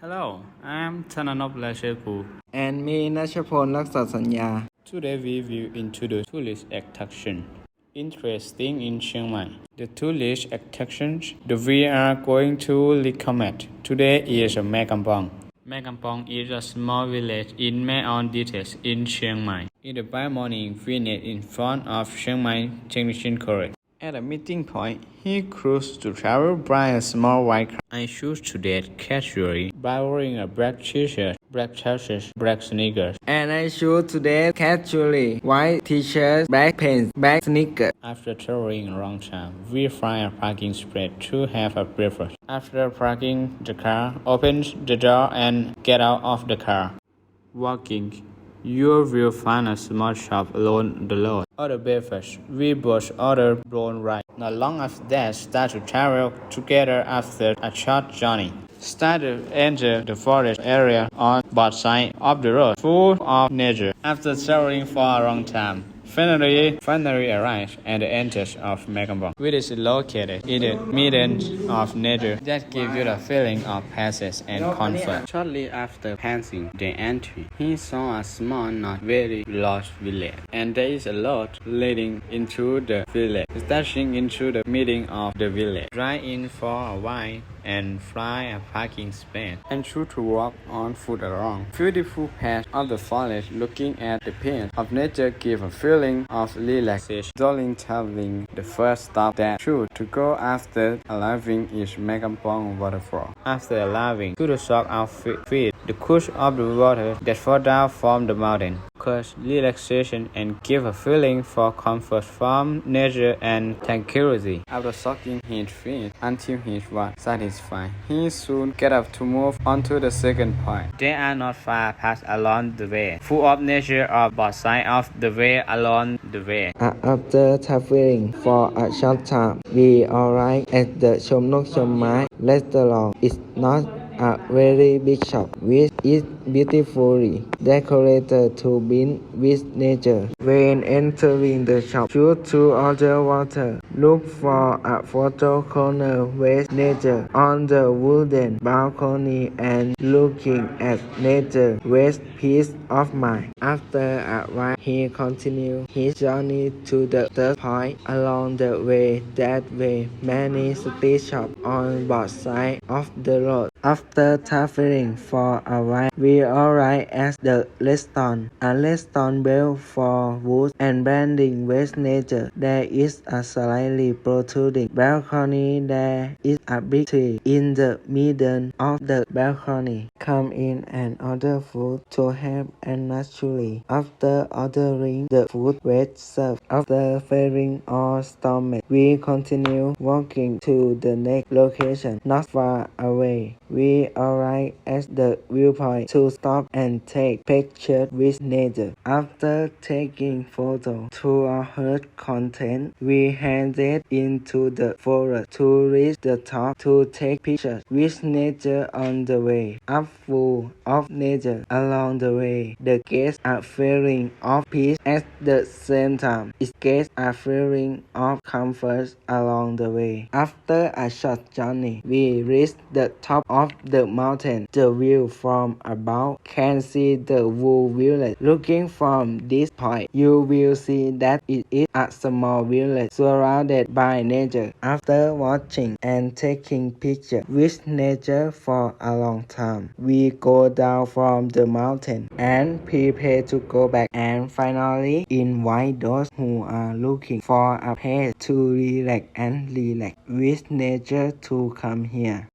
Hello, I'm Thananop Lashepu. And me, Nachapol Laksasanya. Today we will into the tourist attraction. Interesting in Chiang Mai. The tourist attractions that we are going to recommend today is Mae Kampong. Mae Kampong is a small village in Mae district in Chiang Mai. In the by morning, we met in front of Chiang Mai Technician College. At a meeting point, he cruised to travel by a small white car. I choose to date casually by wearing a black t-shirt, black trousers, black sneakers. And I shoot today casually. White t-shirt, black pants, black sneakers. After traveling a long time, we find a parking spot to have a breakfast. After parking the car, open the door and get out of the car. Walking, you will find a small shop along the road. Order breakfast. We both order brown rice. Not long after that, start to travel together after a short journey. Start to enter the forest area on both sides of the road, full of nature. After traveling for a long time, finally arrived at the entrance of Mae Kampong, which is located in the middle of nature that gives you the feeling of passage and comfort. Shortly after passing the entry, he saw a small, not very large village, and there is a road leading into the village. Dashing into the middle of the village, drive in for a while and fly a parking space, and choose to walk on foot along. Beautiful path of the forest, looking at the peace of nature give a feeling of relaxation. During traveling, the first stop that choose to go after arriving is Mae Kampong waterfall. After arriving, to soak our feet, the cool of the water that fall down from the mountain, cause relaxation and give a feeling for comfort from nature and tranquility. After soaking his feet until he was satisfied, he soon get up to move on to the second point. They are not far paths along the way, full of nature on both sides of the way along the way. After traveling for a short time, we arrived at the Chom Nok Chom Mai restaurant. It's not a very big shop, which is beautifully decorated to be with nature. When entering the shop, choose to order water. Look for a photo corner with nature on the wooden balcony and looking at nature with peace of mind. After a while, he continued his journey to the third point. Along the way, that way many street shops on both sides of the road. After traveling for a while, we arrived at the restaurant, a restaurant built for wood and blending with nature. There is a slightly protruding balcony. There is a big tree in the middle of the balcony. Come in and order food to have and naturally. After ordering, the food was served. After filling our stomach, we continue walking to the next location, not far away. We arrived at the viewpoint to stop and take pictures with nature. After taking photos to our heart content, we headed into the forest to reach the top to take pictures with nature on the way. Up full of nature along the way, the guests are feeling of peace at the same time. Its guests are feeling of comfort along the way. After a short journey, we reached the top of the mountain. The view from above can see the whole village. Looking from this point, you will see that it is a small village surrounded by nature. After watching and taking pictures with nature for a long time, we go down from the mountain and prepare to go back, and finally invite those who are looking for a place to relax with nature to come here.